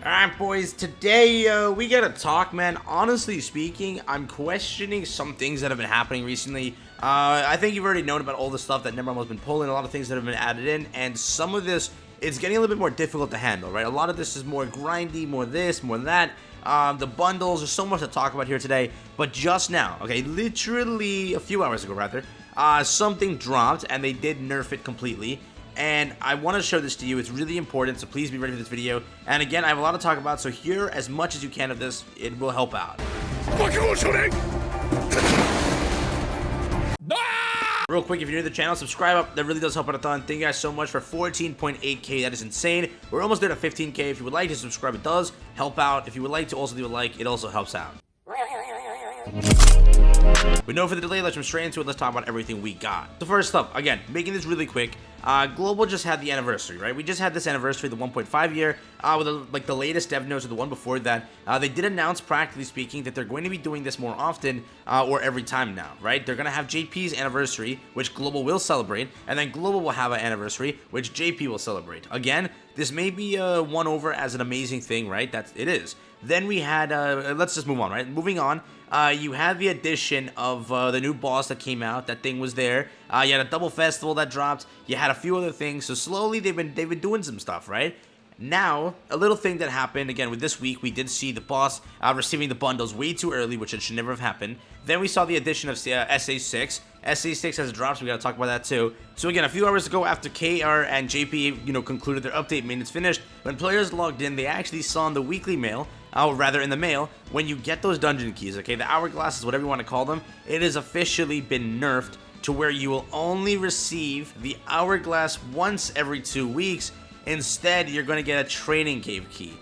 Alright boys, today we gotta talk, man. Honestly speaking, I'm questioning some things that have been happening recently. I think you've already known about all the stuff that NetMarble has been pulling, a lot of things that have been added in, and some of this is getting a little bit more difficult to handle, right? A lot of this is more grindy, more this, more that. The bundles, there's so much to talk about here today, but just now, okay, literally a few hours ago rather, something dropped and they did nerf it completely. And I want to show this to you. It's really important, so please be ready for this video. And again, I have a lot to talk about, so hear as much as you can of this. It will help out. Real quick, if you're new to the channel, subscribe up. That really does help out a ton. Thank you guys so much for 14.8k. That is insane. We're almost there to 15k. If you would like to subscribe, it does help out. If you would like to also leave a like, it also helps out. With no further delay, let's jump straight into it. Let's talk about everything we got. So first up, again, making this really quick, Global just had the anniversary, right? We just had this anniversary, the 1.5 year, with the latest dev notes or the one before that. They did announce, practically speaking, that they're going to be doing this more often or every time now, right? They're going to have JP's anniversary, which Global will celebrate, and then Global will have an anniversary, which JP will celebrate. Again, this may be won over as an amazing thing, right? It is. Then we had, let's just move on, right? Moving on, you had the addition of the new boss that came out. That thing was there. You had a double festival that dropped. You had a few other things. So slowly they've been doing some stuff, right? Now, a little thing that happened, again, with this week, we did see the boss receiving the bundles way too early, which it should never have happened. Then we saw the addition of SA6. SA6 has dropped, so we gotta talk about that too. So again, a few hours ago, after KR and JP, concluded their update, maintenance finished, when players logged in, they actually saw in the weekly mail, rather in the mail, when you get those dungeon keys, okay, the hourglasses, whatever you want to call them, it has officially been nerfed to where you will only receive the hourglass once every 2 weeks. Instead, you're going to get a training cave key.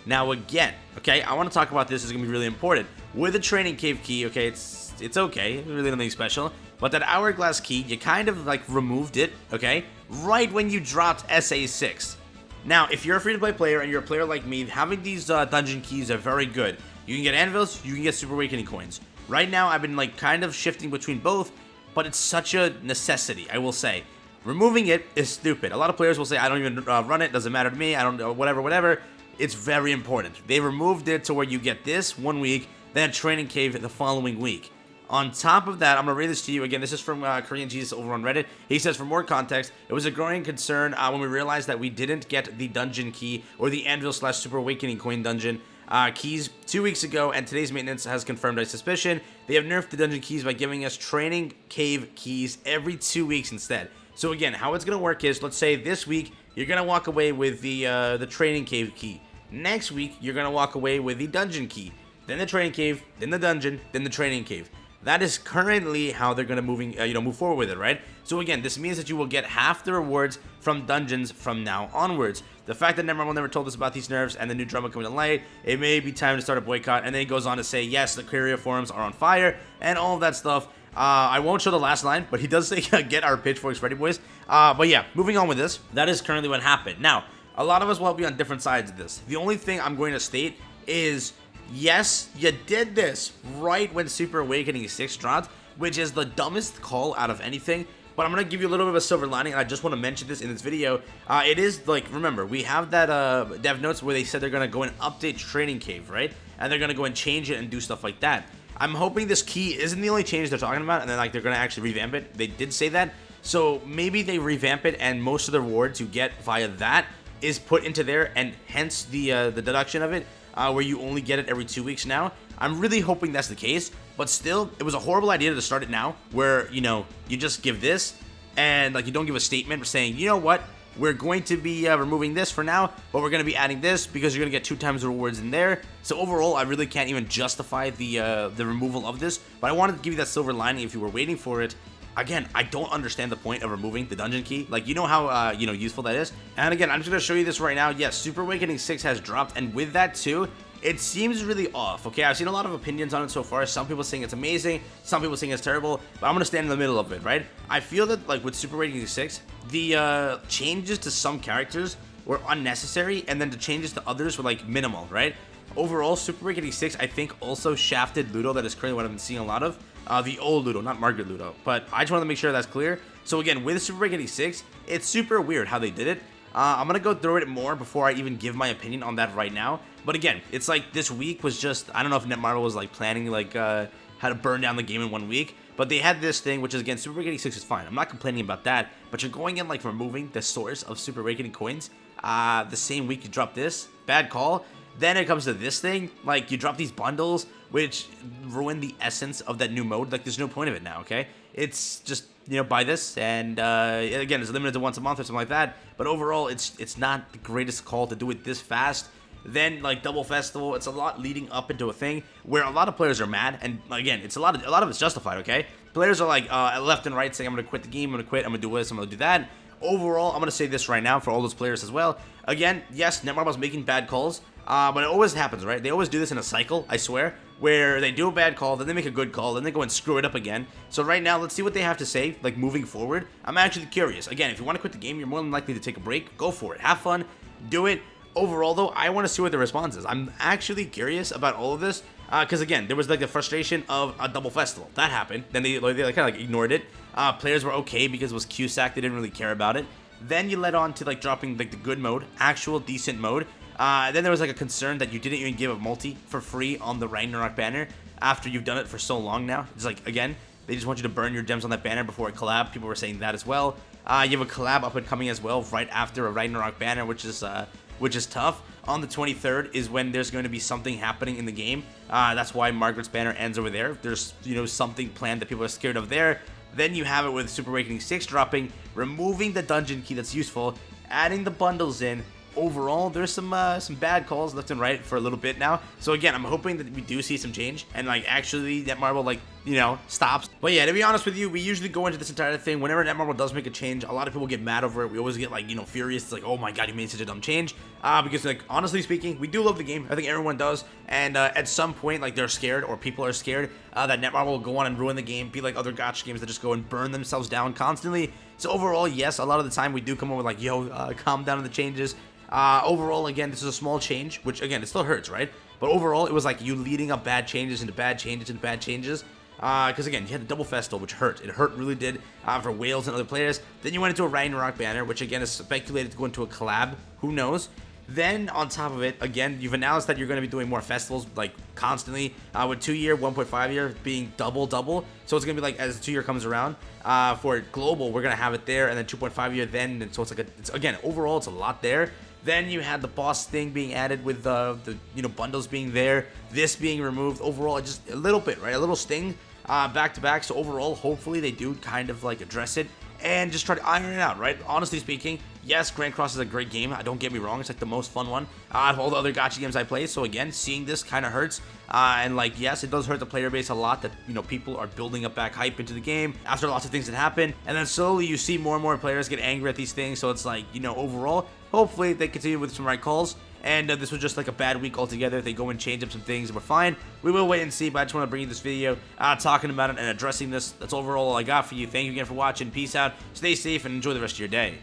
Now again, okay, I want to talk about this. It's going to be really important. With a training cave key, okay, it's okay, it's really nothing special, but that hourglass key, you kind of like removed it, okay, right when you dropped SA6. Now, if you're a free-to-play player and you're a player like me, having these dungeon keys are very good. You can get anvils, you can get super awakening coins. Right now, I've been like kind of shifting between both, but it's such a necessity, I will say. Removing it is stupid. A lot of players will say, I don't even run it, doesn't matter to me, I don't, whatever. It's very important. They removed it to where you get this 1 week, then a training cave the following week. On top of that, I'm going to read this to you. Again, this is from Korean Jesus over on Reddit. He says, for more context, it was a growing concern when we realized that we didn't get the dungeon key or the anvil/super awakening coin dungeon keys 2 weeks ago, and today's maintenance has confirmed our suspicion. They have nerfed the dungeon keys by giving us training cave keys every 2 weeks instead. So again, how it's going to work is, let's say this week, you're going to walk away with the training cave key. Next week, you're going to walk away with the dungeon key. Then the training cave, then the dungeon, then the training cave. That is currently how they're going to move forward with it, right? So again, this means that you will get half the rewards from dungeons from now onwards. The fact that NetMarble never told us about these nerfs and the new drama coming to light, it may be time to start a boycott. And then he goes on to say, yes, the Korea forums are on fire and all of that stuff. I won't show the last line, but he does say, get our pitchforks ready, boys. But yeah, moving on with this, that is currently what happened. Now, a lot of us will be on different sides of this. The only thing I'm going to state is, yes, you did this right when Super Awakening 6 dropped, which is the dumbest call out of anything. But I'm going to give you a little bit of a silver lining, and I just want to mention this in this video. It is, like, remember, we have that dev notes where they said they're going to go and update Training Cave, right? And they're going to go and change it and do stuff like that. I'm hoping this key isn't the only change they're talking about, and then, like, they're going to actually revamp it. They did say that. So maybe they revamp it, and most of the rewards you get via that is put into there, and hence the deduction of it. Where you only get it every 2 weeks now. I'm really hoping that's the case, but still, it was a horrible idea to start it now, where, you just give this, and, like, you don't give a statement saying, you know what, we're going to be removing this for now, but we're going to be adding this because you're going to get 2 times the rewards in there. So overall, I really can't even justify the removal of this, but I wanted to give you that silver lining if you were waiting for it. Again, I don't understand the point of removing the dungeon key. Like, you know how, useful that is? And again, I'm just going to show you this right now. Yes, Super Awakening 6 has dropped, and with that too, it seems really off, okay? I've seen a lot of opinions on it so far. Some people saying it's amazing, some people saying it's terrible, but I'm going to stand in the middle of it, right? I feel that, like, with Super Awakening 6, the changes to some characters were unnecessary, and then the changes to others were, like, minimal, right? Overall, Super Awakening 6, I think, also shafted Ludo. That is currently what I've been seeing a lot of. The old Ludo, not Margaret Ludo. But I just want to make sure that's clear. So again, with Super Awakening 6, it's super weird how they did it. I'm going to go through it more before I even give my opinion on that right now. But again, it's like this week was just, I don't know if NetMarble was like planning like how to burn down the game in 1 week, but they had this thing, which is again, Super Rare 6 is fine. I'm not complaining about that, but you're going in like removing the source of Super Rare coins the same week you drop this. Bad call. Then it comes to this thing, like you drop these bundles, which ruin the essence of that new mode. Like there's no point of it now, okay? It's just, you know, buy this, and again, it's limited to once a month or something like that. But overall, it's not the greatest call to do it this fast. Then like Double Festival, it's a lot leading up into a thing where a lot of players are mad, and again, it's a lot of it's justified, okay? Players are like left and right saying, I'm gonna quit the game, I'm gonna quit, I'm gonna do this, I'm gonna do that. Overall, I'm gonna say this right now for all those players as well. Again, yes, NetMarble's making bad calls, but it always happens, right? They always do this in a cycle, I swear, where they do a bad call, then they make a good call, then they go and screw it up again. So right now, let's see what they have to say, like moving forward. I'm actually curious. Again, if you want to quit the game, you're more than likely to take a break. Go for it. Have fun. Do it. Overall, though, I want to see what the response is. I'm actually curious about all of this, because again, there was like the frustration of a Double Festival. That happened. Then they kind of like ignored it. Players were okay because it was QSAC. They didn't really care about it. Then you led on to like dropping like the good mode, actual decent mode. Then there was like a concern that you didn't even give a multi for free on the Ragnarok banner after you've done it for so long now. It's like, again, they just want you to burn your gems on that banner before a collab. People were saying that as well. You have a collab up and coming as well right after a Ragnarok banner, which is tough. On the 23rd is when there's going to be something happening in the game. That's why Margaret's banner ends over there. There's, you know, something planned that people are scared of there. Then you have it with Super Awakening 6 dropping, removing the dungeon key that's useful, adding the bundles in. Overall, there's some bad calls left and right for a little bit now. So again, I'm hoping that we do see some change and like actually NetMarble like, you know, stops. But yeah, to be honest with you, we usually go into this entire thing whenever NetMarble does make a change. A lot of people get mad over it. We always get like, you know, furious. It's like, oh my god, you made such a dumb change. Because like honestly speaking, we do love the game. I think everyone does. And at some point, like they're scared or people are scared that NetMarble will go on and ruin the game, be like other gacha games that just go and burn themselves down constantly. So overall, yes, a lot of the time we do come up with like, yo, calm down on the changes. Overall, again, this is a small change, which, again, it still hurts, right? But overall, it was like you leading up bad changes into bad changes into bad changes. Because, again, you had the Double Festival, which hurt. It hurt, really did, for Wales and other players. Then you went into a Ragnarok banner, which, again, is speculated to go into a collab. Who knows? Then, on top of it, again, you've announced that you're going to be doing more festivals, like, constantly, with 2-year, 1.5-year being double. So it's going to be like, as the 2-year comes around, for global, we're going to have it there, and then 2.5-year then, and so it's like, again, overall, it's a lot there. Then you had the boss thing being added with the you know, bundles being there, this being removed. Overall, just a little bit, right? A little sting back to back. So overall, hopefully they do kind of like address it and just try to iron it out, right? Honestly speaking, yes, Grand Cross is a great game. Don't get me wrong. It's like the most fun one out of all the other gacha games I play. So again, seeing this kind of hurts. And like, yes, it does hurt the player base a lot that, you know, people are building up back hype into the game after lots of things that happen. And then slowly you see more and more players get angry at these things. So it's like, you know, overall, hopefully they continue with some right calls. And this was just like a bad week altogether. They go and change up some things and we're fine. We will wait and see, but I just want to bring you this video talking about it and addressing this. That's overall all I got for you. Thank you again for watching. Peace out. Stay safe and enjoy the rest of your day.